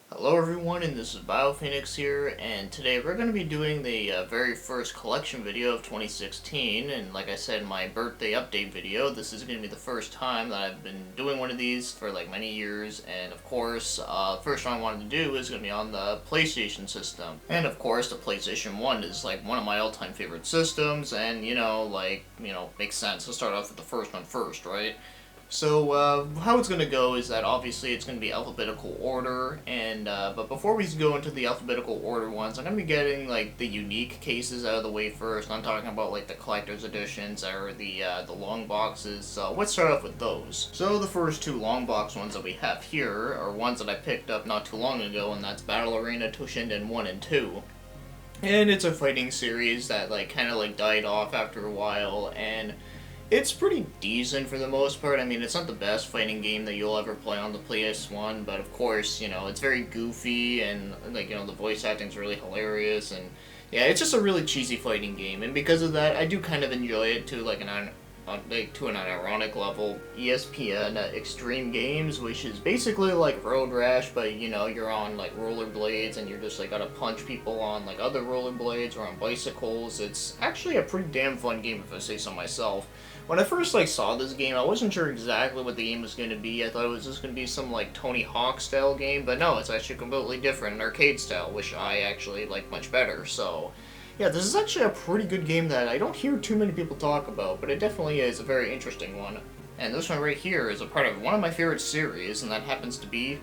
Hello everyone, and this is BioPhoenix here, and today we're going to be doing the very first collection video of 2016, and like I said in my birthday update video, this is going to be the first time that I've been doing one of these for like many years, and of course, first one I wanted to do is going to be on the PlayStation system. And of course, the PlayStation 1 is like one of my all-time favorite systems, and makes sense to start off with the first one first, right? So, how it's going to go is that obviously it's going to be alphabetical order, and but before we go into the alphabetical order ones, I'm going to be getting like the unique cases out of the way first. I'm talking about like the collector's editions or the long boxes. So let's start off with those. So the first two long box ones that we have here are ones that I picked up not too long ago, and that's Battle Arena Toshinden 1 and 2. And it's a fighting series that like kind of like died off after a while, and it's pretty decent for the most part. I mean, it's not the best fighting game that you'll ever play on the PS1, but of course, it's very goofy, and the voice acting's really hilarious, and yeah, it's just a really cheesy fighting game, and because of that, I do kind of enjoy it to to an ironic level. ESPN Extreme Games, which is basically like Road Rash, but you're on like rollerblades and you're just like gotta punch people on like other rollerblades or on bicycles. It's actually a pretty damn fun game if I say so myself. When I first saw this game, I wasn't sure exactly what the game was going to be. I thought it was just going to be some like Tony Hawk style game, but no, it's actually completely different, an arcade style, which I actually like much better. So yeah, this is actually a pretty good game that I don't hear too many people talk about, but it definitely is a very interesting one. And this one right here is a part of one of my favorite series, and that happens to be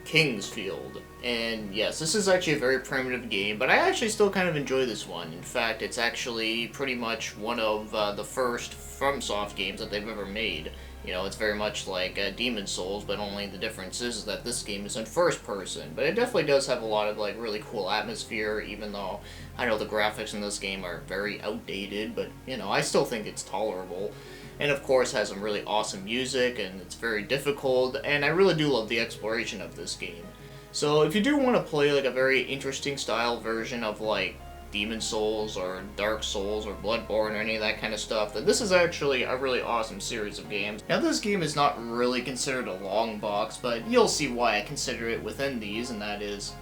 Kingsfield. And yes, this is actually a very primitive game, but I actually still kind of enjoy this one. In fact, it's actually pretty much one of the first FromSoft games that they've ever made. It's very much like Demon's Souls, but only the difference is that this game is in first person. But it definitely does have a lot of like really cool atmosphere, even though I know the graphics in this game are very outdated, but I still think it's tolerable. And of course has some really awesome music, and it's very difficult, and I really do love the exploration of this game. So if you do want to play like a very interesting style version of like Demon's Souls or Dark Souls or Bloodborne or any of that kind of stuff, then this is actually a really awesome series of games. Now this game is not really considered a long box, but you'll see why I consider it within these, and that is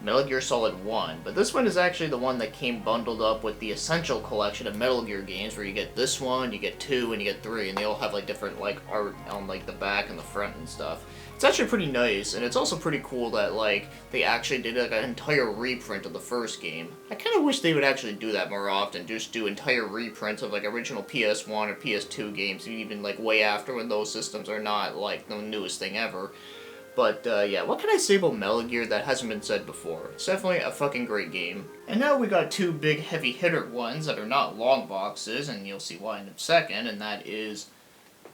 Metal Gear Solid 1, but this one is actually the one that came bundled up with the Essential Collection of Metal Gear games, where you get this one, you get 2, and you get 3, and they all have like different like art on like the back and the front and stuff. It's actually pretty nice, and it's also pretty cool that like they actually did like an entire reprint of the first game. I kind of wish they would actually do that more often, just do entire reprints of like original PS1 or PS2 games, even like way after when those systems are not like the newest thing ever. But, yeah, what can I say about Metal Gear that hasn't been said before? It's definitely a fucking great game. And now we got two big heavy hitter ones that are not long boxes, and you'll see why in a second, and that is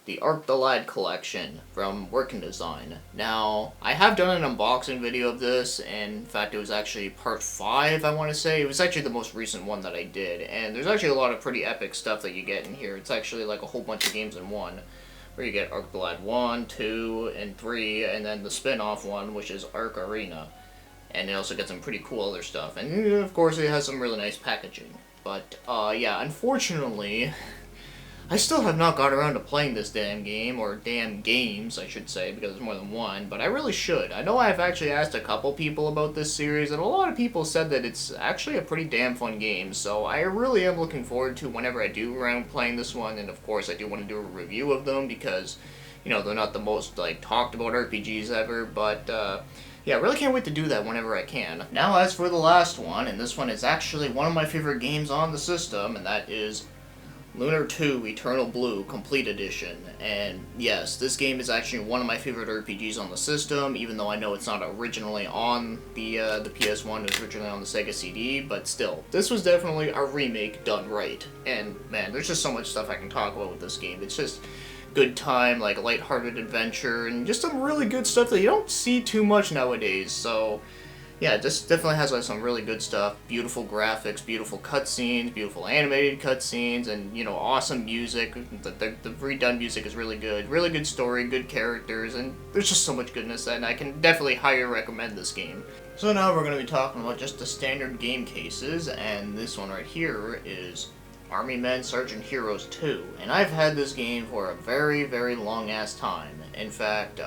the Arc the Lad collection from Working Design. Now, I have done an unboxing video of this, and in fact it was actually part 5, I want to say. It was actually the most recent one that I did, and there's actually a lot of pretty epic stuff that you get in here. It's actually like a whole bunch of games in one, where you get Arc the Lad 1, 2, and 3, and then the spin-off one, which is Arc Arena. And it also gets some pretty cool other stuff. And, of course, it has some really nice packaging. But, yeah, unfortunately, I still have not got around to playing this damn game, or damn games, I should say, because there's more than one, but I really should. I know I've actually asked a couple people about this series, and a lot of people said that it's actually a pretty damn fun game, so I really am looking forward to whenever I do around playing this one, and of course I do want to do a review of them, because, they're not the most, like, talked about RPGs ever, but, yeah, I really can't wait to do that whenever I can. Now, as for the last one, and this one is actually one of my favorite games on the system, and that is Lunar 2 Eternal Blue Complete Edition. And yes, this game is actually one of my favorite RPGs on the system, even though I know it's not originally on the PS1, it was originally on the Sega CD, but still, this was definitely a remake done right. And man, there's just so much stuff I can talk about with this game. It's just good time, like a lighthearted adventure, and just some really good stuff that you don't see too much nowadays, so yeah, this definitely has like some really good stuff. Beautiful graphics, beautiful cutscenes, beautiful animated cutscenes, and awesome music. The redone music is really good. Really good story, good characters, and there's just so much goodness, and I can definitely highly recommend this game. So now we're going to be talking about just the standard game cases, and this one right here is Army Men Sergeant Heroes 2. And I've had this game for a very, very long ass time. In fact,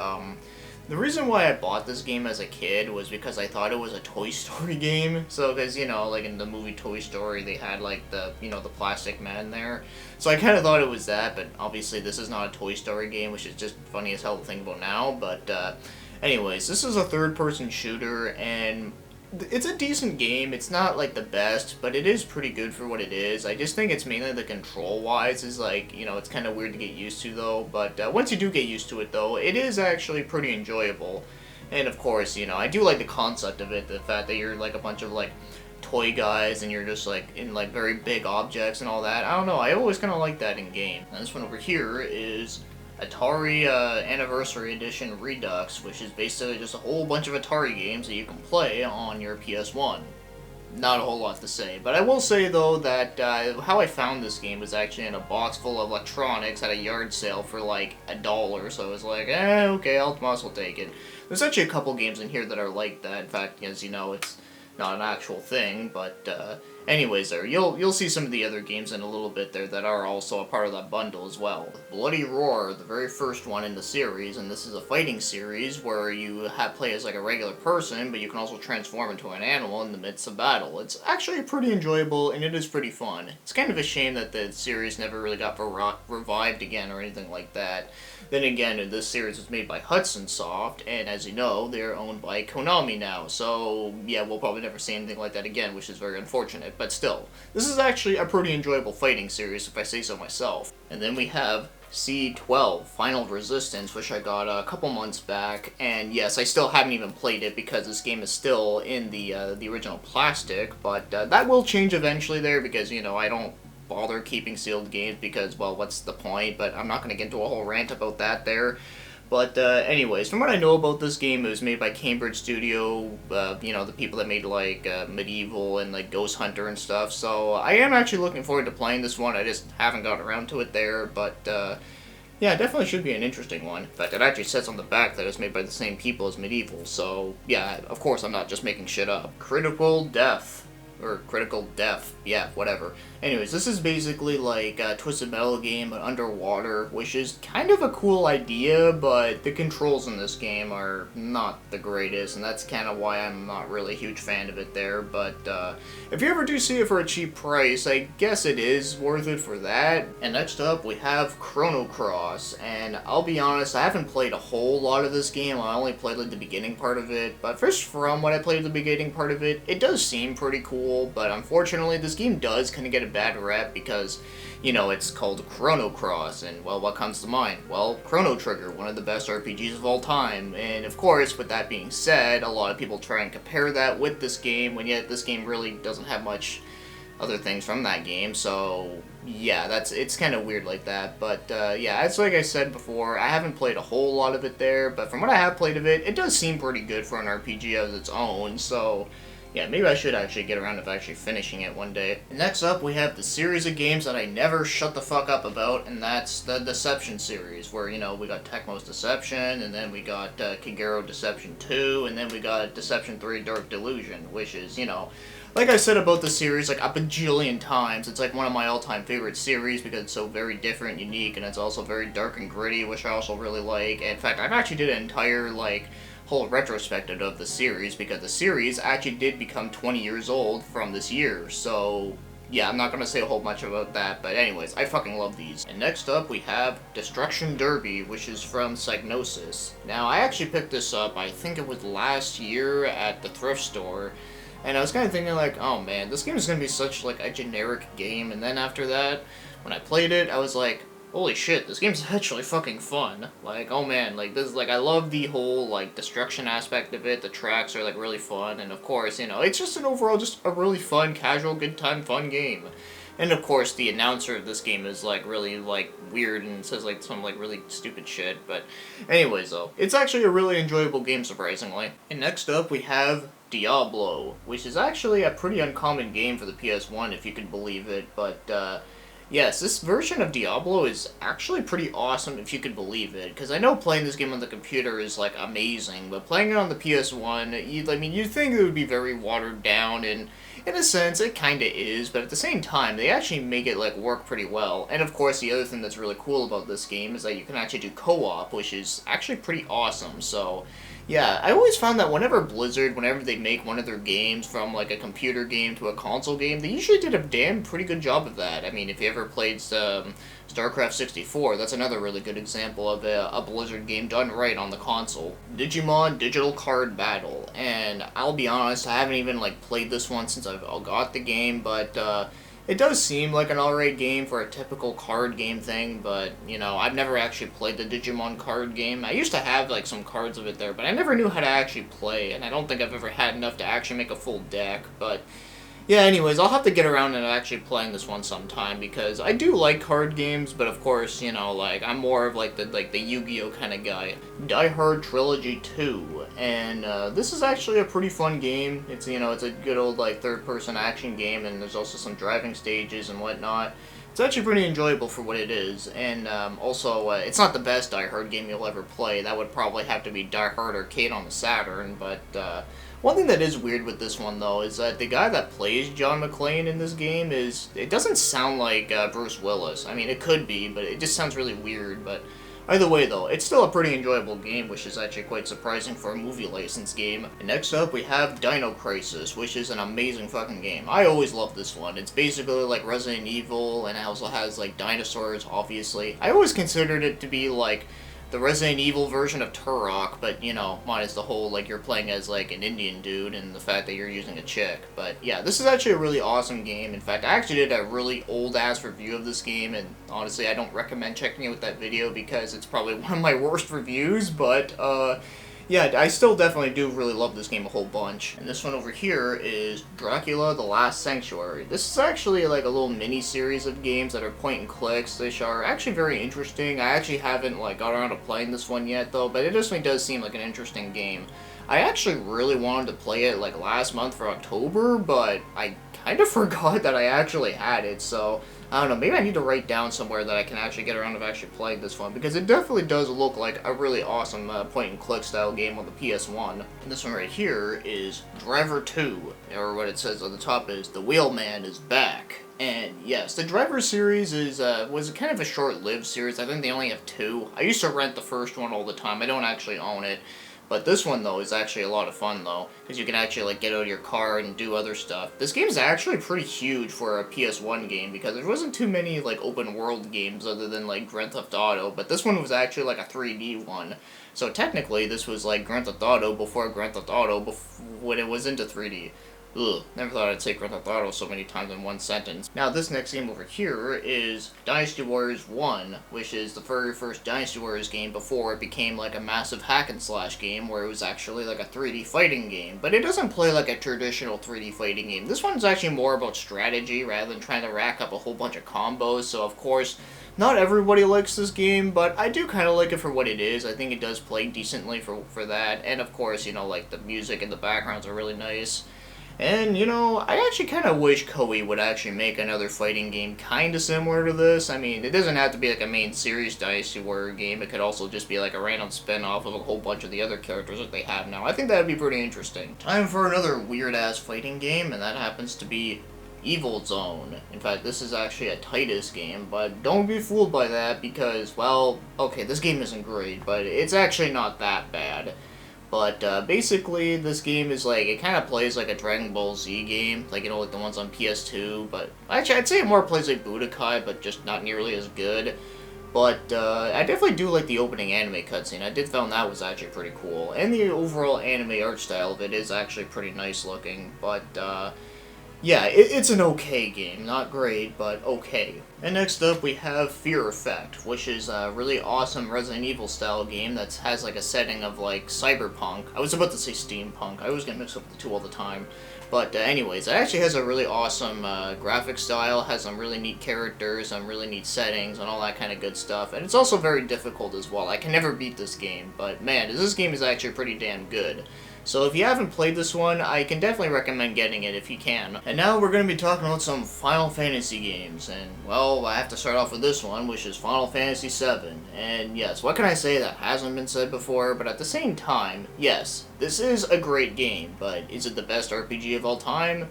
The reason why I bought this game as a kid was because I thought it was a Toy Story game. So, because, you know, like in the movie Toy Story, they had like the, you know, the plastic man there. So I kind of thought it was that, but obviously this is not a Toy Story game, which is just funny as hell to think about now. But anyways, this is a third-person shooter, and it's a decent game. It's not like the best, but it is pretty good for what it is. I just think it's mainly the control-wise is like, you know, it's kind of weird to get used to though. But once you do get used to it though, it is actually pretty enjoyable. And of course, you know, I do like the concept of it, the fact that you're like a bunch of like toy guys and you're just like in like very big objects and all that. I don't know, I always kind of like that in game. And this one over here is Atari Anniversary Edition Redux, which is basically just a whole bunch of Atari games that you can play on your PS1. Not a whole lot to say, but I will say though that how I found this game was actually in a box full of electronics at a yard sale for like $1, so I was like, okay, I'll take it. There's actually a couple games in here that are like that. In fact, as you know, it's not an actual thing, but anyways there, you'll see some of the other games in a little bit there that are also a part of that bundle as well. Bloody Roar, the very first one in the series, and this is a fighting series where you play as like a regular person, but you can also transform into an animal in the midst of battle. It's actually pretty enjoyable, and it is pretty fun. It's kind of a shame that the series never really got revived again or anything like that. Then again, this series was made by Hudson Soft, and as you know, they're owned by Konami now, so yeah, we'll probably never see anything like that again, which is very unfortunate, but still, this is actually a pretty enjoyable fighting series, if I say so myself. And then we have C12, Final Resistance, which I got a couple months back, and yes, I still haven't even played it because this game is still in the original plastic, but that will change eventually there because, you know, I don't bother keeping sealed games because, well, what's the point? But I'm not going to get into a whole rant about that there. But anyways, from what I know about this game, it was made by Cambridge Studio, you know, the people that made like Medieval and like Ghost Hunter and stuff. So I am actually looking forward to playing this one. I just haven't gotten around to it there, but yeah, it definitely should be an interesting one. In fact, it actually says on the back that it's made by the same people as Medieval. So yeah, of course I'm not just making shit up. Critical Death. Or Critical Death, yeah, whatever. Anyways, this is basically like a Twisted Metal game, but underwater, which is kind of a cool idea, but the controls in this game are not the greatest, and that's kind of why I'm not really a huge fan of it there, but if you ever do see it for a cheap price, I guess it is worth it for that. And next up, we have Chrono Cross, and I'll be honest, I haven't played a whole lot of this game. I only played like the beginning part of it, but first from what I played at the beginning part of it, it does seem pretty cool. But unfortunately, this game does kind of get a bad rep because, you know, it's called Chrono Cross, and, well, what comes to mind? Well, Chrono Trigger, one of the best RPGs of all time, and of course, with that being said, a lot of people try and compare that with this game, when yet this game really doesn't have much other things from that game, so yeah, it's kind of weird like that. But yeah, it's like I said before, I haven't played a whole lot of it there, but from what I have played of it, it does seem pretty good for an RPG as its own, so yeah, maybe I should actually get around to actually finishing it one day. Next up, we have the series of games that I never shut the fuck up about, and that's the Deception series, where, you know, we got Tecmo's Deception, and then we got Kagero Deception 2, and then we got Deception 3 Dark Delusion, which is, you know, like I said about the series like a bajillion times, it's like one of my all-time favorite series because it's so very different, unique, and it's also very dark and gritty, which I also really like. In fact, I've actually did an entire, like, whole retrospective of the series because the series actually did become 20 years old from this year, so yeah, I'm not going to say a whole bunch about that, but anyways, I fucking love these. And next up we have Destruction Derby, which is from Psygnosis. Now, I actually picked this up, I think it was last year at the thrift store, and I was kind of thinking like, oh man, this game is going to be such like a generic game, and then after that, when I played it, I was like, holy shit, this game's actually fucking fun. Like, oh man, like, this, like, I love the whole, like, destruction aspect of it. The tracks are, like, really fun, and of course, you know, it's just an overall, just a really fun, casual, good time, fun game. And of course, the announcer of this game is, like, really, like, weird and says, like, some, like, really stupid shit. But anyways, though, it's actually a really enjoyable game, surprisingly. And next up, we have Diablo, which is actually a pretty uncommon game for the PS1, if you can believe it, but, Yes, this version of Diablo is actually pretty awesome if you could believe it, because I know playing this game on the computer is, like, amazing, but playing it on the PS1, you'd think it would be very watered down, and in a sense, it kinda is, but at the same time, they actually make it, like, work pretty well. And of course, the other thing that's really cool about this game is that you can actually do co-op, which is actually pretty awesome, so... Yeah, I always found that whenever Blizzard, whenever they make one of their games from, like, a computer game to a console game, they usually did a damn pretty good job of that. I mean, if you ever played StarCraft 64, that's another really good example of a Blizzard game done right on the console. Digimon Digital Card Battle, and I'll be honest, I haven't even, like, played this one since I've got the game, but, it does seem like an alright game for a typical card game thing, but, you know, I've never actually played the Digimon card game. I used to have, like, some cards of it there, but I never knew how to actually play, and I don't think I've ever had enough to actually make a full deck, but... Yeah, anyways, I'll have to get around and actually playing this one sometime, because I do like card games, but of course, you know, like, I'm more of, like, the Yu-Gi-Oh! Kind of guy. Die Hard Trilogy 2, and, this is actually a pretty fun game. It's, you know, it's a good old, like, third-person action game, and there's also some driving stages and whatnot. It's actually pretty enjoyable for what it is, and, also, it's not the best Die Hard game you'll ever play. That would probably have to be Die Hard Arcade on the Saturn, but, one thing that is weird with this one, though, is that the guy that plays John McClane in this game it doesn't sound like Bruce Willis. I mean, it could be, but it just sounds really weird, but either way, though, it's still a pretty enjoyable game, which is actually quite surprising for a movie license game. And next up, we have Dino Crisis, which is an amazing fucking game. I always love this one. It's basically like Resident Evil, and it also has, like, dinosaurs, obviously. I always considered it to be, like, the Resident Evil version of Turok, but, you know, minus the whole, like, you're playing as, like, an Indian dude and the fact that you're using a chick. But, yeah, this is actually a really awesome game. In fact, I actually did a really old-ass review of this game, and honestly, I don't recommend checking out that video because it's probably one of my worst reviews, but, yeah, I still definitely do really love this game a whole bunch. And this one over here is Dracula: The Last Sanctuary. This is actually like a little mini-series of games that are point-and-clicks, which are actually very interesting. I actually haven't like got around to playing this one yet though, but it definitely does seem like an interesting game. I actually really wanted to play it like last month for October, but I kind of forgot that I actually had it, so I don't know, maybe I need to write down somewhere that I can actually get around to actually playing this one, because it definitely does look like a really awesome point-and-click style game on the PS1. And this one right here is Driver 2, or what it says on the top is, The Wheelman is Back. And yes, the Driver series was kind of a short-lived series. I think they only have 2. I used to rent the first one all the time. I don't actually own it. But this one, though, is actually a lot of fun, though, because you can actually, like, get out of your car and do other stuff. This game is actually pretty huge for a PS1 game, because there wasn't too many, like, open-world games other than, like, Grand Theft Auto, but this one was actually, like, a 3D one. So technically, this was, like, Grand Theft Auto before Grand Theft Auto, when it was into 3D. Ugh, never thought I'd say Grand Theft Auto so many times in one sentence. Now, this next game over here is Dynasty Warriors 1, which is the very first Dynasty Warriors game before it became like a massive hack-and-slash game where it was actually like a 3D fighting game. But it doesn't play like a traditional 3D fighting game. This one's actually more about strategy rather than trying to rack up a whole bunch of combos, so of course, not everybody likes this game, but I do kind of like it for what it is. I think it does play decently for that, and of course, you know, like, the music and the backgrounds are really nice. And, you know, I actually kind of wish Koei would actually make another fighting game kind of similar to this. I mean, it doesn't have to be like a main series Dynasty Warrior game. It could also just be like a random spin-off of a whole bunch of the other characters that they have now. I think that would be pretty interesting. Time for another weird-ass fighting game, and that happens to be Evil Zone. In fact, this is actually a Titus game, but don't be fooled by that because, well, okay, this game isn't great, but it's actually not that bad. But, basically, this game is, like, it kind of plays like a Dragon Ball Z game, like, you know, like the ones on PS2, but, actually, I'd say it more plays like Budokai, but just not nearly as good. But, I definitely do like the opening anime cutscene. I did found that was actually pretty cool, and the overall anime art style of it is actually pretty nice looking, but, yeah, it's an okay game. Not great, but okay. And next up, we have Fear Effect, which is a really awesome Resident Evil style game that has like a setting of like cyberpunk. I was about to say steampunk. I always get mixed up with the two all the time. But anyways, it actually has a really awesome graphic style, has some really neat characters, some really neat settings, and all that kind of good stuff. And it's also very difficult as well. I can never beat this game, but man, this game is actually pretty damn good. So if you haven't played this one, I can definitely recommend getting it if you can. And now we're going to be talking about some Final Fantasy games, and well, I have to start off with this one, which is Final Fantasy VII. And yes, what can I say that hasn't been said before, but at the same time, yes, this is a great game, but is it the best RPG of all time?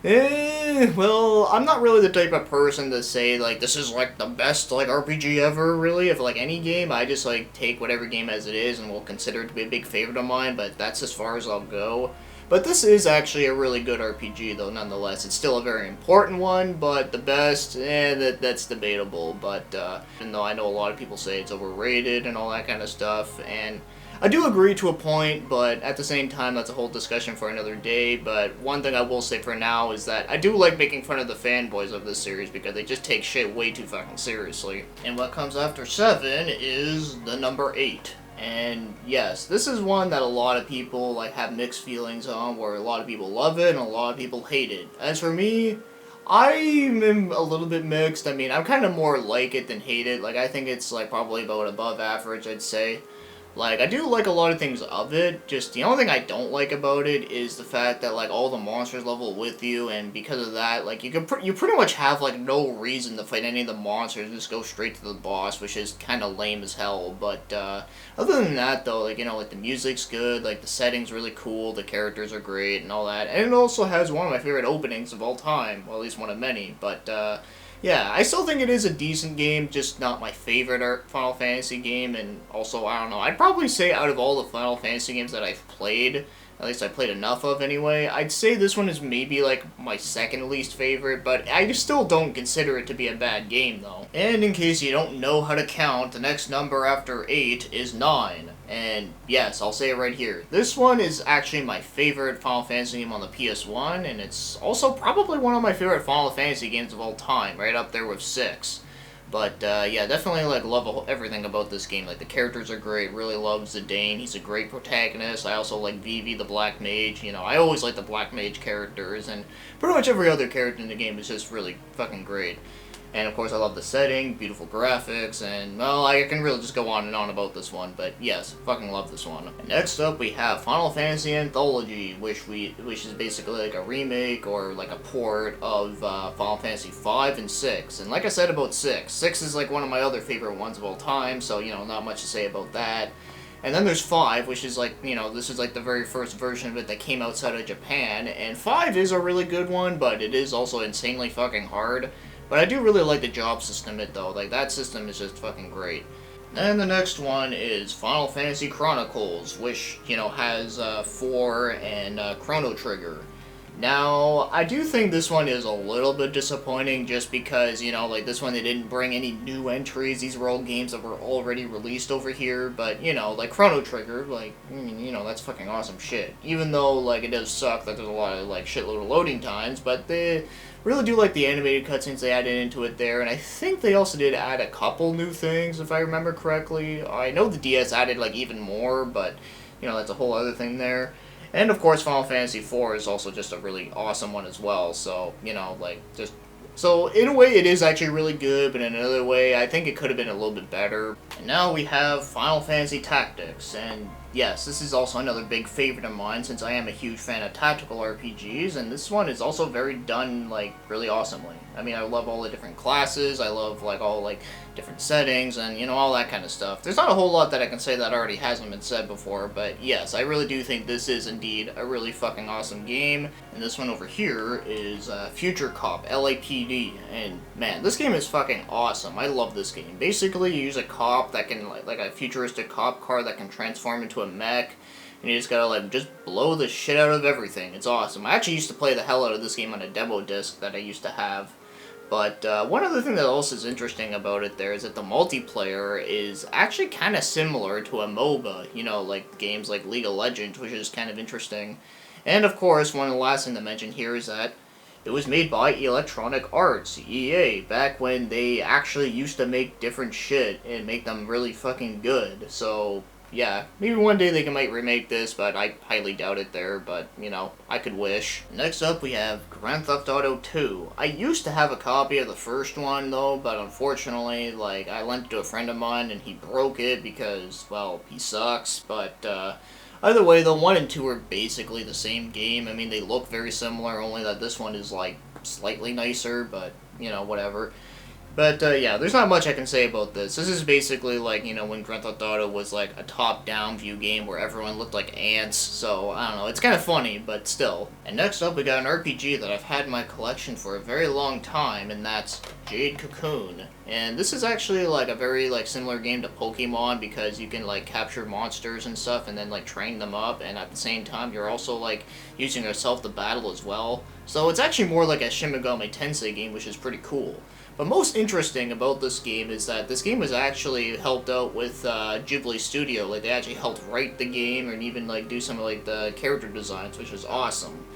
Well, I'm not really the type of person to say, like, this is, like, the best, like, RPG ever, really, of, like, any game. I just, like, take whatever game as it is and will consider it to be a big favorite of mine, but that's as far as I'll go. But this is actually a really good RPG, though, nonetheless. It's still a very important one, but the best, that's debatable. But, even though I know a lot of people say it's overrated and all that kind of stuff, and I do agree to a point, but at the same time, that's a whole discussion for another day. But one thing I will say for now is that I do like making fun of the fanboys of this series because they just take shit way too fucking seriously. And what comes after 7 is the number 8. And yes, this is one that a lot of people like have mixed feelings on, where a lot of people love it and a lot of people hate it. As for me, I'm a little bit mixed. I mean, I'm kind of more like it than hate it. Like, I think it's like probably about above average, I'd say. Like, I do like a lot of things of it, just the only thing I don't like about it is the fact that, like, all the monsters level with you, and because of that, like, you pretty much have, like, no reason to fight any of the monsters, just go straight to the boss, which is kind of lame as hell, but, other than that, though, like, you know, like, the music's good, like, the setting's really cool, the characters are great, and all that, and it also has one of my favorite openings of all time, well, at least one of many, but, yeah, I still think it is a decent game, just not my favorite Final Fantasy game, and also, I don't know, I'd probably say out of all the Final Fantasy games that I've played, at least I played enough of anyway, I'd say this one is maybe, like, my second least favorite, but I just still don't consider it to be a bad game, though. And in case you don't know how to count, the next number after 8 is 9. And yes, I'll say it right here. This one is actually my favorite Final Fantasy game on the PS1, and it's also probably one of my favorite Final Fantasy games of all time, right up there with 6. But, yeah, definitely, like, love everything about this game. Like, the characters are great, really love Zidane, he's a great protagonist. I also like Vivi, the Black Mage, you know, I always like the Black Mage characters, and pretty much every other character in the game is just really fucking great. And of course I love the setting, beautiful graphics, and well, I can really just go on and on about this one, but yes, fucking love this one. And next up we have Final Fantasy Anthology, which is basically like a remake or like a port of Final Fantasy 5 and 6. And like I said about 6 is like one of my other favorite ones of all time, so you know, not much to say about that. And then there's 5, which is like, you know, this is like the very first version of it that came outside of Japan, and 5 is a really good one, but it is also insanely fucking hard. But I do really like the job system it though, like that system is just fucking great. And the next one is Final Fantasy Chronicles, which, you know, has 4 and Chrono Trigger. Now, I do think this one is a little bit disappointing just because, you know, like this one they didn't bring any new entries, these were all games that were already released over here, but, you know, like Chrono Trigger, like, you know, that's fucking awesome shit. Even though, like, it does suck that there's a lot of, like, shitload of loading times, but they really do like the animated cutscenes they added into it there, and I think they also did add a couple new things, if I remember correctly. I know the DS added, like, even more, but, you know, that's a whole other thing there. And, of course, Final Fantasy IV is also just a really awesome one as well, so, you know, like, just... So, in a way, it is actually really good, but in another way, I think it could have been a little bit better. And now we have Final Fantasy Tactics, and yes, this is also another big favorite of mine, since I am a huge fan of tactical RPGs, and this one is also very done, like, really awesomely. I mean, I love all the different classes, I love, like, all, like, different settings, and, you know, all that kind of stuff. There's not a whole lot that I can say that already hasn't been said before, but yes, I really do think this is indeed a really fucking awesome game. And this one over here is Future Cop, LAPD, and man, this game is fucking awesome. I love this game. Basically, you use a cop that can, like a futuristic cop car that can transform into a mech, and you just gotta, like, just blow the shit out of everything. It's awesome. I actually used to play the hell out of this game on a demo disc that I used to have. But one other thing that also is interesting about it there is that the multiplayer is actually kind of similar to a MOBA, you know, like games like League of Legends, which is kind of interesting. And of course, one of the last things to mention here is that it was made by Electronic Arts, EA, back when they actually used to make different shit and make them really fucking good. So, yeah, maybe one day they might remake this, but I highly doubt it there, but, you know, I could wish. Next up, we have Grand Theft Auto 2. I used to have a copy of the first one, though, but unfortunately, like, I lent it to a friend of mine, and he broke it because, well, he sucks, but, Either way, the 1 and 2 are basically the same game. I mean, they look very similar, only that this one is, like, slightly nicer, but, you know, whatever. But, yeah, there's not much I can say about this. This is basically like, you know, when Grand Theft Auto was, like, a top-down view game where everyone looked like ants, so, I don't know, it's kind of funny, but still. And next up, we got an RPG that I've had in my collection for a very long time, and that's Jade Cocoon. And this is actually, like, a very, like, similar game to Pokemon, because you can, like, capture monsters and stuff, and then, like, train them up, and at the same time, you're also, like, using yourself to battle as well. So it's actually more like a Shin Megami Tensei game, which is pretty cool. But most interesting about this game is that this game was actually helped out with Ghibli Studio. Like, they actually helped write the game and even, like, do some of, like, the character designs, which was awesome.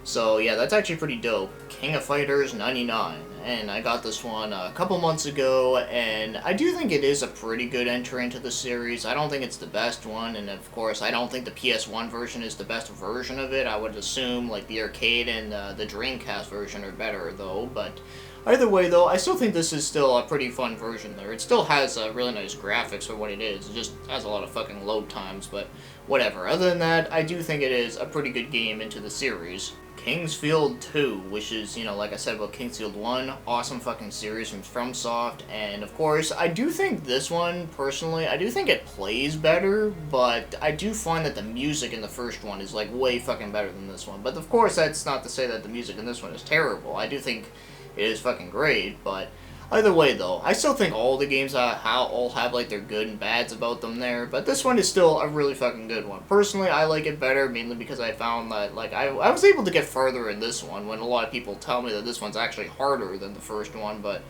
So, yeah, that's actually pretty dope. King of Fighters 99. And I got this one a couple months ago, and I do think it is a pretty good entry into the series. I don't think it's the best one, and of course, I don't think the PS1 version is the best version of it. I would assume, like, the arcade and the Dreamcast version are better, though, but either way, though, I still think this is still a pretty fun version there. It still has really nice graphics for what it is. It just has a lot of fucking load times, but whatever. Other than that, I do think it is a pretty good game into the series. Kingsfield 2, which is, you know, like I said about Kingsfield 1, awesome fucking series from FromSoft, and of course, I do think this one, personally, I do think it plays better, but I do find that the music in the first one is, like, way fucking better than this one. But of course, that's not to say that the music in this one is terrible. I do think it is fucking great, but either way, though, I still think all the games all have, like, their good and bads about them there, but this one is still a really fucking good one. Personally, I like it better, mainly because I found that, like, I was able to get further in this one, when a lot of people tell me that this one's actually harder than the first one, but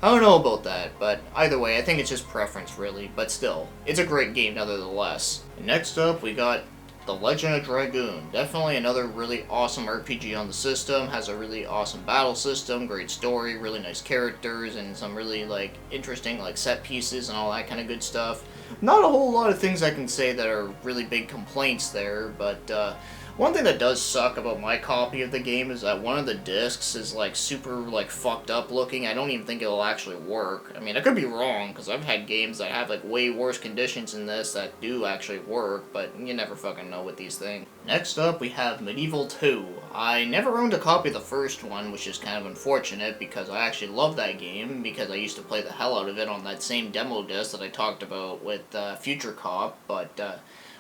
I don't know about that. But either way, I think it's just preference, really, but still, it's a great game nevertheless. And next up, we got The Legend of Dragoon. Definitely another really awesome RPG on the system. Has a really awesome battle system, great story, really nice characters, and some really, like, interesting, like, set pieces and all that kind of good stuff. Not a whole lot of things I can say that are really big complaints there, but one thing that does suck about my copy of the game is that one of the discs is, like, super, like, fucked up looking. I don't even think it'll actually work. I mean, I could be wrong, because I've had games that have, like, way worse conditions than this that do actually work, but you never fucking know with these things. Next up, we have Medieval 2. I never owned a copy of the first one, which is kind of unfortunate, because I actually love that game, because I used to play the hell out of it on that same demo disc that I talked about with Future Cop, but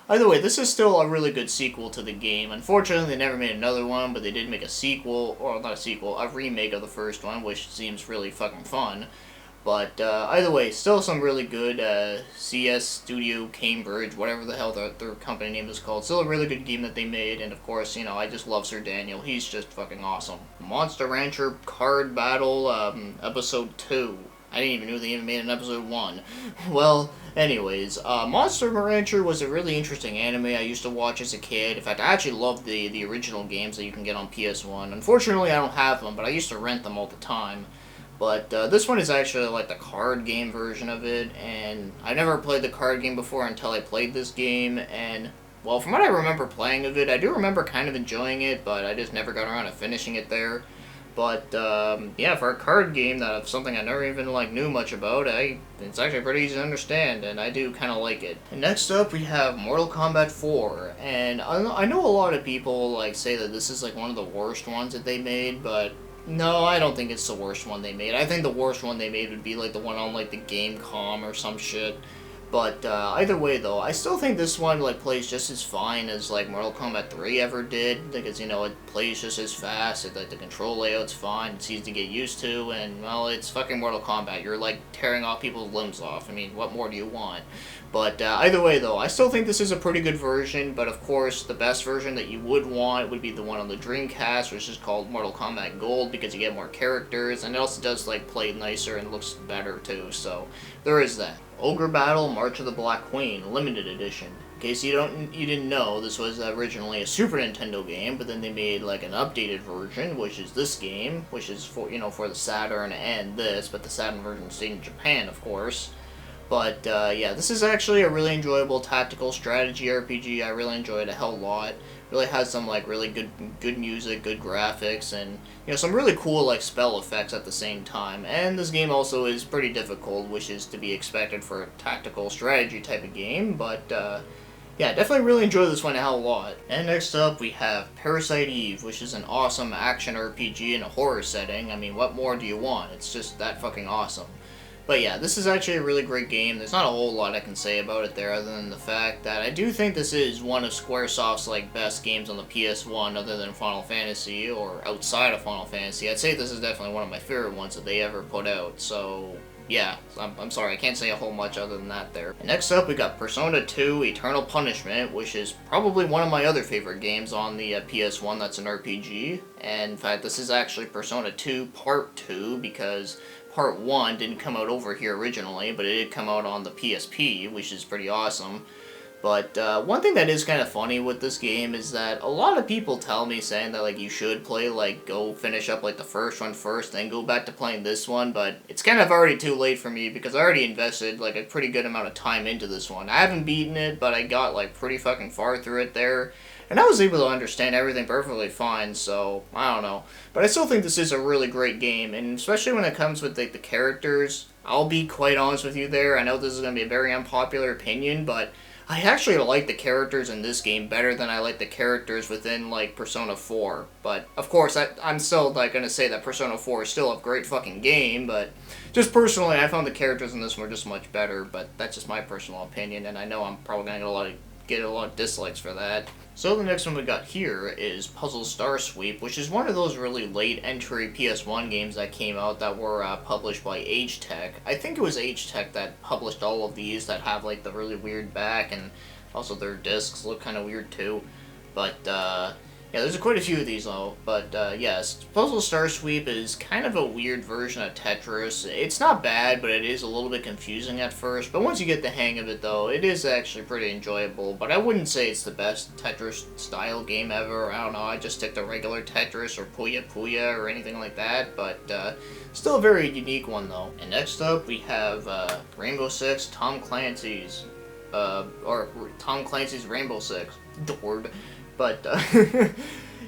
either way, this is still a really good sequel to the game. Unfortunately, they never made another one, but they did make a sequel, or not a sequel, a remake of the first one, which seems really fucking fun. But either way, still some really good CS Studio Cambridge, whatever the hell their company name is called. Still a really good game that they made, and of course, you know, I just love Sir Daniel. He's just fucking awesome. Monster Rancher Card Battle Episode 2. I didn't even know they even made an episode 1. Well, anyways, Monster Rancher was a really interesting anime I used to watch as a kid. In fact, I actually loved the original games that you can get on PS1. Unfortunately, I don't have them, but I used to rent them all the time. But this one is actually like the card game version of it, and I never played the card game before until I played this game, and well, from what I remember playing of it, I do remember kind of enjoying it, but I just never got around to finishing it there. But, yeah, for a card game, that's something I never even, like, knew much about, it's actually pretty easy to understand, and I do kind of like it. And next up, we have Mortal Kombat 4, and I know a lot of people, like, say that this is, like, one of the worst ones that they made, but no, I don't think it's the worst one they made. I think the worst one they made would be, like, the one on, like, the Gamecom or some shit. But either way, though, I still think this one, like, plays just as fine as, like, Mortal Kombat 3 ever did, because, you know, it plays just as fast, like, the control layout's fine, it's easy to get used to, and, well, it's fucking Mortal Kombat. You're, like, tearing off people's limbs off. I mean, what more do you want? But either way, though, I still think this is a pretty good version, but, of course, the best version that you would want would be the one on the Dreamcast, which is called Mortal Kombat Gold, because you get more characters, and it also does, like, play nicer and looks better, too, so there is that. Ogre Battle March of the Black Queen, Limited Edition. In case you didn't know, this was originally a Super Nintendo game, but then they made like an updated version, which is this game, which is for, you know, for the Saturn and this, but the Saturn version stayed in Japan, of course. But yeah, this is actually a really enjoyable tactical strategy RPG. I really enjoyed it a hell lot. Really has some like really good music, good graphics, and you know, some really cool like spell effects at the same time. And this game also is pretty difficult, which is to be expected for a tactical strategy type of game. But Yeah, definitely really enjoyed this one a hell of a lot. And next up, we have Parasite Eve, which is an awesome action RPG in a horror setting. I mean, what more do you want? It's just that fucking awesome. But yeah, this is actually a really great game. There's not a whole lot I can say about it there other than the fact that I do think this is one of Squaresoft's like best games on the PS1 other than Final Fantasy or outside of Final Fantasy. I'd say this is definitely one of my favorite ones that they ever put out. So yeah, I'm sorry, I can't say a whole much other than that there. And next up, we got Persona 2 Eternal Punishment, which is probably one of my other favorite games on the PS1 that's an RPG. And in fact, this is actually Persona 2 Part 2 because Part 1 didn't come out over here originally, but it did come out on the PSP, which is pretty awesome. But one thing that is kind of funny with this game is that a lot of people tell me saying that like you should play like go finish up like the first one first, then go back to playing this one. But it's kind of already too late for me because I already invested like a pretty good amount of time into this one. I haven't beaten it, but I got like pretty fucking far through it there. And I was able to understand everything perfectly fine, so I don't know. But I still think this is a really great game, and especially when it comes with like the characters, I'll be quite honest with you there. I know this is going to be a very unpopular opinion, but I actually like the characters in this game better than I like the characters within, like, Persona 4. But, of course, I'm still, like, gonna say that Persona 4 is still a great fucking game, but just personally, I found the characters in this one just much better, but that's just my personal opinion, and I know I'm probably gonna get a lot of dislikes for that. So the next one we got here is Puzzle Star Sweep, which is one of those really late entry PS1 games that came out that were published by Age Tech. I think it was Age Tech that published all of these that have like the really weird back, and also their discs look kind of weird too. But yeah, there's quite a few of these though. But yes, Puzzle Star Sweep is kind of a weird version of Tetris. It's not bad, but it is a little bit confusing at first. But once you get the hang of it though, it is actually pretty enjoyable. But I wouldn't say it's the best Tetris style game ever. I don't know, I just stick to regular Tetris or Puya Puya or anything like that. But still a very unique one though. And next up we have Rainbow Six Tom Clancy's Rainbow Six. Dord. But,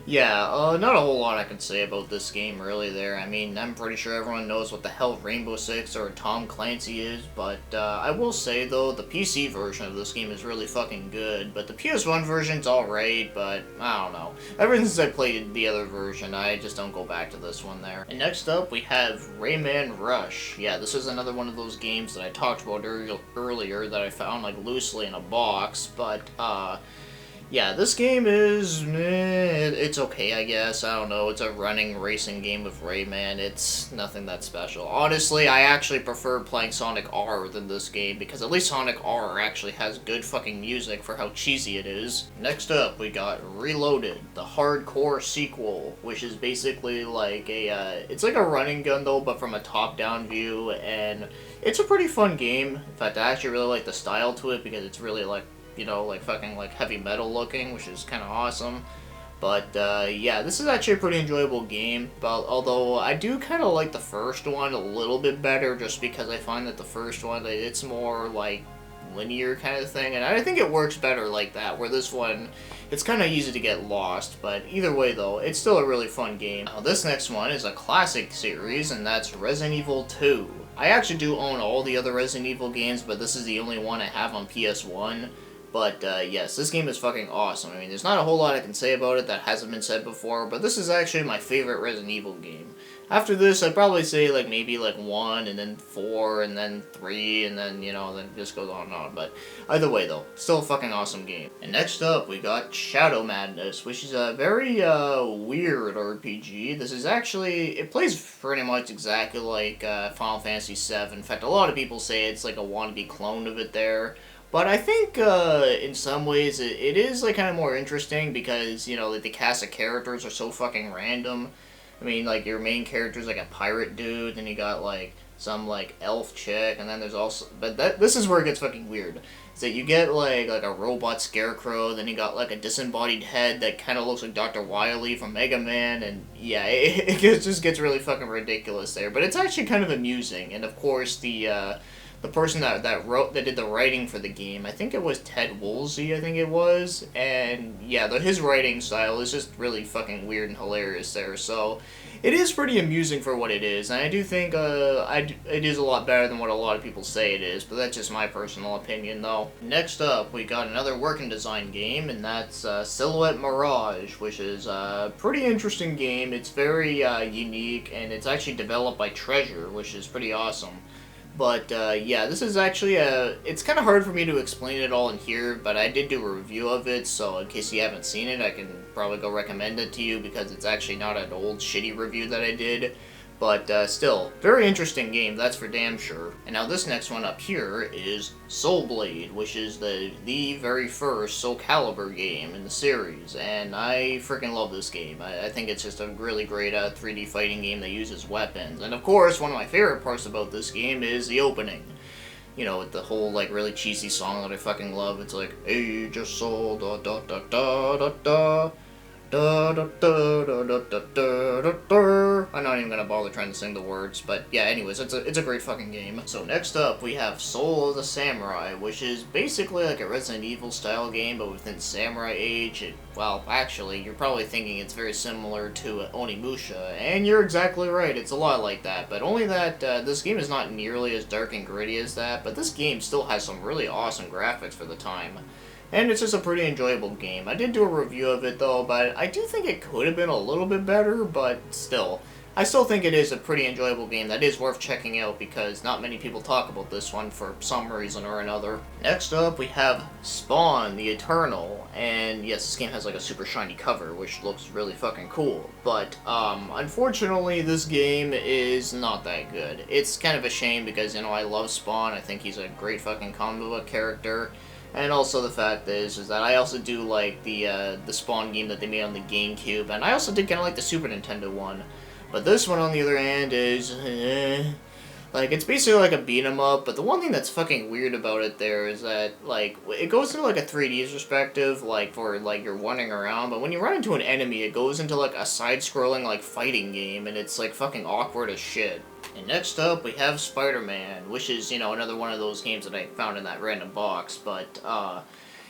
yeah, not a whole lot I can say about this game, really, there. I mean, I'm pretty sure everyone knows what the hell Rainbow Six or Tom Clancy is, but, I will say, though, the PC version of this game is really fucking good, but the PS1 version's alright, but, I don't know. Ever since I played the other version, I just don't go back to this one there. And next up, we have Rayman Rush. Yeah, this is another one of those games that I talked about earlier that I found, like, loosely in a box, but, yeah, this game is, it's okay, I guess. I don't know, it's a running racing game with Rayman. It's nothing that special. Honestly, I actually prefer playing Sonic R than this game, because at least Sonic R actually has good fucking music for how cheesy it is. Next up, we got Reloaded, the hardcore sequel, which is basically like it's like a running gun though, but from a top-down view, and it's a pretty fun game. In fact, I actually really like the style to it, because it's really like, you know, like fucking like heavy metal looking, which is kind of awesome. But yeah, this is actually a pretty enjoyable game, but although I do kind of like the first one a little bit better, just because I find that the first one, it's more like linear kind of thing, and I think it works better like that, where this one, it's kind of easy to get lost. But either way though, it's still a really fun game. Now this next one is a classic series, and that's Resident Evil 2. I actually do own all the other Resident Evil games, but this is the only one I have on PS1. But, yes, this game is fucking awesome. I mean, there's not a whole lot I can say about it that hasn't been said before, but this is actually my favorite Resident Evil game. After this, I'd probably say, like, maybe, like, 1, and then 4, and then 3, and then, you know, then it just goes on and on. But either way, though, still a fucking awesome game. And next up, we got Shadow Madness, which is a very, weird RPG. This is actually, it plays pretty much exactly like, Final Fantasy VII. In fact, a lot of people say it's like a wannabe clone of it there. But I think, in some ways, it is, like, kind of more interesting because, you know, like, the cast of characters are so fucking random. I mean, like, your main character's, like, a pirate dude, then you got, like, some, like, elf chick, and then there's also... But this is where it gets fucking weird. Is that you get, like a robot scarecrow, then you got, like, a disembodied head that kind of looks like Dr. Wily from Mega Man, and, yeah, it just gets really fucking ridiculous there. But it's actually kind of amusing, and, of course, the the person that did the writing for the game. I think it was Ted Woolsey, I think it was, and yeah, his writing style is just really fucking weird and hilarious there. So it is pretty amusing for what it is, and I do think it is a lot better than what a lot of people say it is. But that's just my personal opinion, though. Next up, we got another working design game, and that's Silhouette Mirage, which is a pretty interesting game. It's very unique, and it's actually developed by Treasure, which is pretty awesome. But, yeah, this is actually it's kind of hard for me to explain it all in here, but I did do a review of it, so in case you haven't seen it, I can probably go recommend it to you, because it's actually not an old shitty review that I did. But, still, very interesting game, that's for damn sure. And now this next one up here is Soul Blade, which is the very first Soul Calibur game in the series, and I freaking love this game. I think it's just a really great 3D fighting game that uses weapons. And of course, one of my favorite parts about this game is the opening. You know, with the whole, like, really cheesy song that I fucking love. It's like, Age of Soul, da da da da da da. Da, da, da, da, da, da, da, da. I'm not even gonna bother trying to sing the words, but yeah, anyways, it's a great fucking game. So next up, we have Soul of the Samurai, which is basically like a Resident Evil style game, but within Samurai Age. Well, actually, you're probably thinking it's very similar to Onimusha, and you're exactly right, it's a lot like that, but only that this game is not nearly as dark and gritty as that, but this game still has some really awesome graphics for the time. And it's just a pretty enjoyable game. I did do a review of it though, but I do think it could have been a little bit better, but still. I still think it is a pretty enjoyable game that is worth checking out because not many people talk about this one for some reason or another. Next up, we have Spawn, the Eternal, and yes, this game has like a super shiny cover, which looks really fucking cool, but unfortunately, this game is not that good. It's kind of a shame because, you know, I love Spawn, I think he's a great fucking comic book character. And also the fact is that I also do like the Spawn game that they made on the GameCube, and I also did kind of like the Super Nintendo one. But this one, on the other hand, is like, it's basically like a beat 'em up. But the one thing that's fucking weird about it there is that, like, it goes into like a 3D perspective, like for like you're running around. But when you run into an enemy, it goes into like a side-scrolling like fighting game, and it's like fucking awkward as shit. And next up, we have Spider-Man, which is, you know, another one of those games that I found in that random box, but,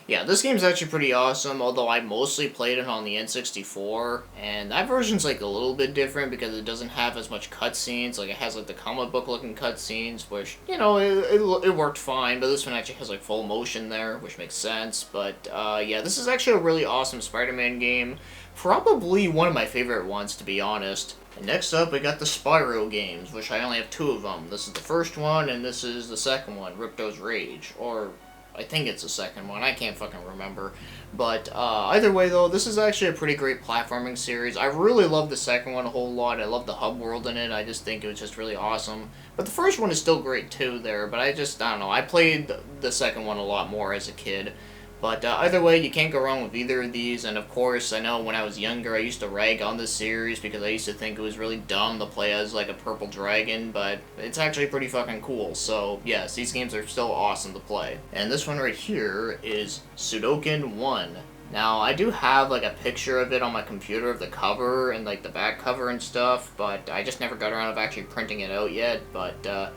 yeah, this game's actually pretty awesome, although I mostly played it on the N64, and that version's, like, a little bit different because it doesn't have as much cutscenes, like, it has, like, the comic book-looking cutscenes, which, you know, it worked fine, but this one actually has, like, full motion there, which makes sense, but, yeah, this is actually a really awesome Spider-Man game, probably one of my favorite ones, to be honest. And next up, we got the Spyro games, which I only have 2 of them. This is the first one, and this is the second one, Ripto's Rage. Or, I think it's the second one, I can't fucking remember. But, either way though, this is actually a pretty great platforming series. I really love the second one a whole lot. I love the hub world in it. I just think it was just really awesome. But the first one is still great too there, but I don't know. I played the second one a lot more as a kid. But either way, you can't go wrong with either of these, and of course, I know when I was younger, I used to rag on this series because I used to think it was really dumb to play as, like, a purple dragon, but it's actually pretty fucking cool, so yes, these games are still awesome to play. And this one right here is Sudoken 1. Now, I do have, like, a picture of it on my computer of the cover and, like, the back cover and stuff, but I just never got around to actually printing it out yet, but,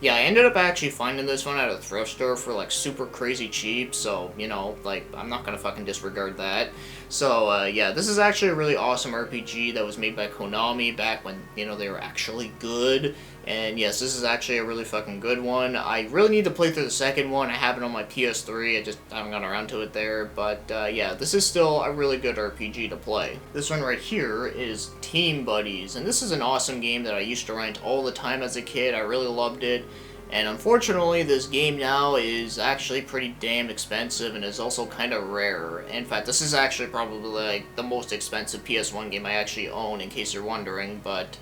yeah, I ended up actually finding this one at a thrift store for, like, super crazy cheap, so, you know, like, I'm not gonna fucking disregard that. So, yeah, this is actually a really awesome RPG that was made by Konami back when, you know, they were actually good. And yes, this is actually a really fucking good one. I really need to play through the second one. I have it on my PS3, I haven't gotten around to it there. But, yeah, this is still a really good RPG to play. This one right here is Team Buddies, and this is an awesome game that I used to rent all the time as a kid. I really loved it. And unfortunately, this game now is actually pretty damn expensive and is also kind of rare. In fact, this is actually probably like the most expensive PS1 game I actually own, in case you're wondering. But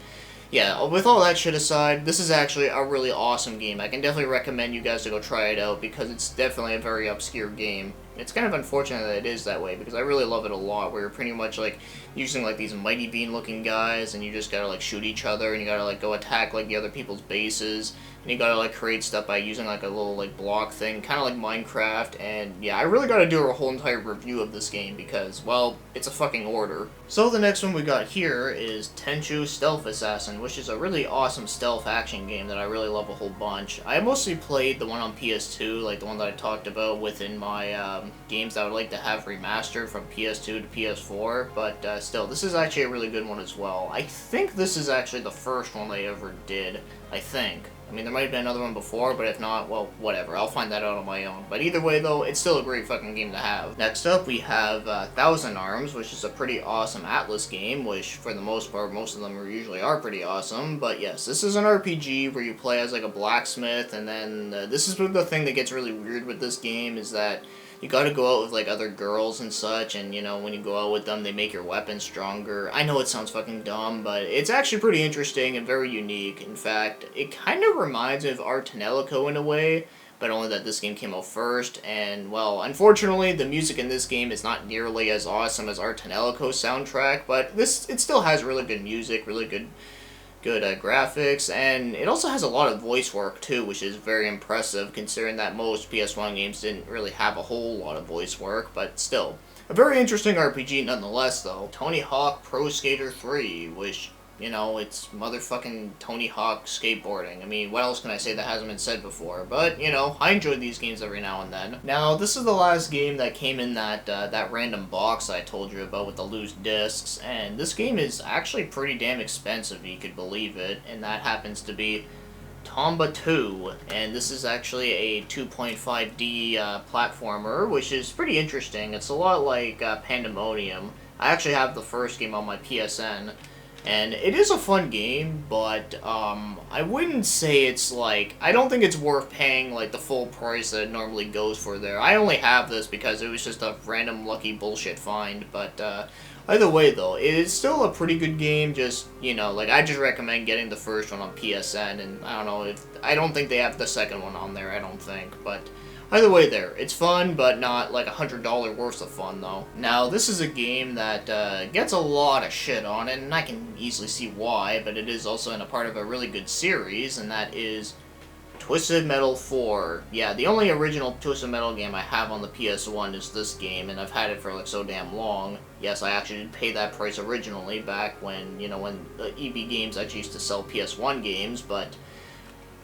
yeah, with all that shit aside, this is actually a really awesome game. I can definitely recommend you guys to go try it out because it's definitely a very obscure game. It's kind of unfortunate that it is that way because I really love it a lot, where you're pretty much like using like these Mighty Bean looking guys and you just gotta like shoot each other and you gotta like go attack like the other people's bases. and you gotta like create stuff by using like a little like block thing, kind of like Minecraft. And yeah, I really gotta do a whole entire review of this game because, well, it's a fucking order. So the next one we got here is Tenchu Stealth Assassin, which is a really awesome stealth action game that I really love a whole bunch. I mostly played the one on PS2, like the one that I talked about within my games that I would like to have remastered from PS2 to PS4, but still, this is actually a really good one as well. I think this is actually the first one they ever did, I think. I mean, there might have been another one before, but if not, well, whatever. I'll find that out on my own. But either way, though, it's still a great fucking game to have. Next up, we have Thousand Arms, which is a pretty awesome Atlas game, which, for the most part, most of them usually are pretty awesome. But yes, this is an RPG where you play as, like, a blacksmith, and then this is the thing that gets really weird with this game, is that you gotta go out with, like, other girls and such, and, you know, when you go out with them, they make your weapons stronger. I know it sounds fucking dumb, but it's actually pretty interesting and very unique. In fact, it kind of reminds me of Artanelico in a way, but only that this game came out first, and, well, unfortunately, the music in this game is not nearly as awesome as Artanelico's soundtrack, but it still has really good music, really good graphics, and it also has a lot of voice work too, which is very impressive considering that most PS1 games didn't really have a whole lot of voice work, but still. A very interesting RPG nonetheless, though. Tony Hawk Pro Skater 3, which, you know, it's motherfucking Tony Hawk skateboarding. I mean, what else can I say that hasn't been said before? But, you know, I enjoy these games every now and then. Now, this is the last game that came in that random box I told you about with the loose discs, and this game is actually pretty damn expensive, you could believe it, and that happens to be Tomba 2, and this is actually a 2.5D platformer, which is pretty interesting. It's a lot like Pandemonium. I actually have the first game on my PSN, and it is a fun game, but I wouldn't say it's like, I don't think it's worth paying like the full price that it normally goes for there. I only have this because it was just a random lucky bullshit find, but either way though, it is still a pretty good game. Just, you know, like, I just recommend getting the first one on PSN, and I don't know, I don't think they have the second one on there, I don't think, but either way there, it's fun, but not like $100 worth of fun, though. Now, this is a game that gets a lot of shit on it, and I can easily see why, but it is also in a part of a really good series, and that is Twisted Metal 4. Yeah, the only original Twisted Metal game I have on the PS1 is this game, and I've had it for like so damn long. Yes, I actually did pay that price originally back when, you know, when the EB Games actually used to sell PS1 games, but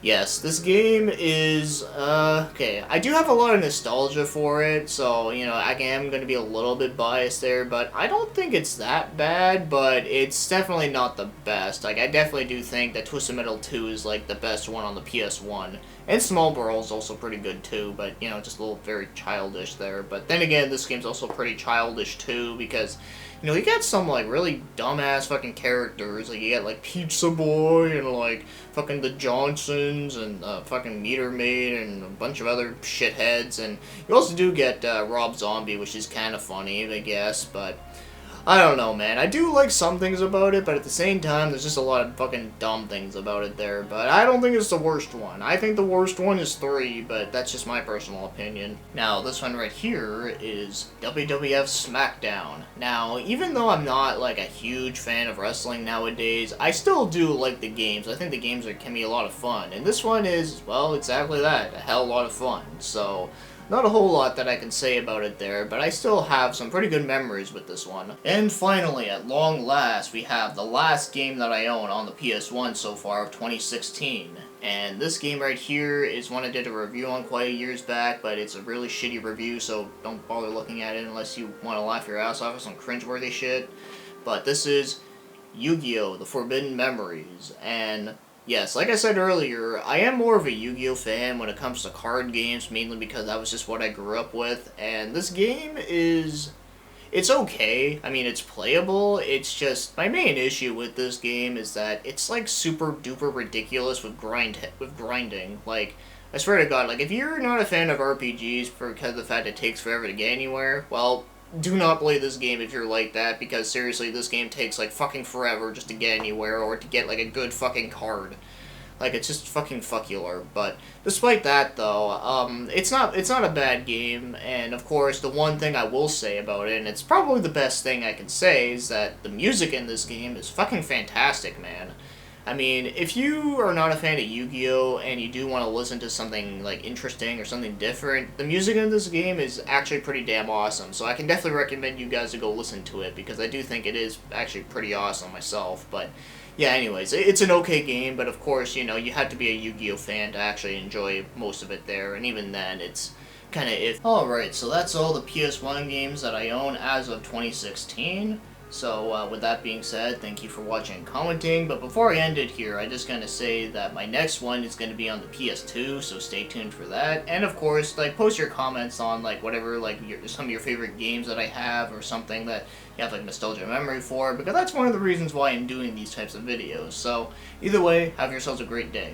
yes, this game is, okay, I do have a lot of nostalgia for it, so, you know, I am going to be a little bit biased there, but I don't think it's that bad, but it's definitely not the best. Like, I definitely do think that Twisted Metal 2 is, like, the best one on the PS1, and Small Brawl is also pretty good, too, but, you know, just a little very childish there. But then again, this game's also pretty childish, too, because, you know, you got some, like, really dumbass fucking characters. Like, you got, like, Pizza Boy and, like, fucking the Johnsons and fucking Meter Maid and a bunch of other shitheads. And you also do get Rob Zombie, which is kind of funny, I guess, but I don't know, man. I do like some things about it, but at the same time, there's just a lot of fucking dumb things about it there. But I don't think it's the worst one. I think the worst one is 3, but that's just my personal opinion. Now, this one right here is WWF SmackDown. Now, even though I'm not, like, a huge fan of wrestling nowadays, I still do like the games. I think the games can be a lot of fun. And this one is, well, exactly that. A hell of a lot of fun. So, not a whole lot that I can say about it there, but I still have some pretty good memories with this one. And finally, at long last, we have the last game that I own on the PS1 so far of 2016. And this game right here is one I did a review on quite a years back, but it's a really shitty review, so don't bother looking at it unless you want to laugh your ass off at some cringeworthy shit. But this is Yu-Gi-Oh! The Forbidden Memories, and yes, like I said earlier, I am more of a Yu-Gi-Oh! Fan when it comes to card games, mainly because that was just what I grew up with, and this game is, it's okay. I mean, it's playable. It's just, my main issue with this game is that it's like super duper ridiculous with grinding. Like, I swear to God, like, if you're not a fan of RPGs because of the fact it takes forever to get anywhere, well, do not play this game if you're like that, because seriously, this game takes like fucking forever just to get anywhere, or to get like a good fucking card. Like, it's just fucking fuckular. But despite that, though, it's not a bad game, and of course, the one thing I will say about it, and it's probably the best thing I can say, is that the music in this game is fucking fantastic, man. I mean, if you are not a fan of Yu-Gi-Oh! And you do want to listen to something, like, interesting or something different, the music in this game is actually pretty damn awesome, so I can definitely recommend you guys to go listen to it, because I do think it is actually pretty awesome myself, but yeah, anyways, it's an okay game, but of course, you know, you have to be a Yu-Gi-Oh! Fan to actually enjoy most of it there, and even then, it's kind of if. Alright, so that's all the PS1 games that I own as of 2016. So, with that being said, thank you for watching and commenting, but before I end it here, I just gonna say that my next one is gonna be on the PS2, so stay tuned for that, and of course, like, post your comments on, like, whatever, like, some of your favorite games that I have, or something that you have, like, nostalgia memory for, because that's one of the reasons why I'm doing these types of videos. So, either way, have yourselves a great day.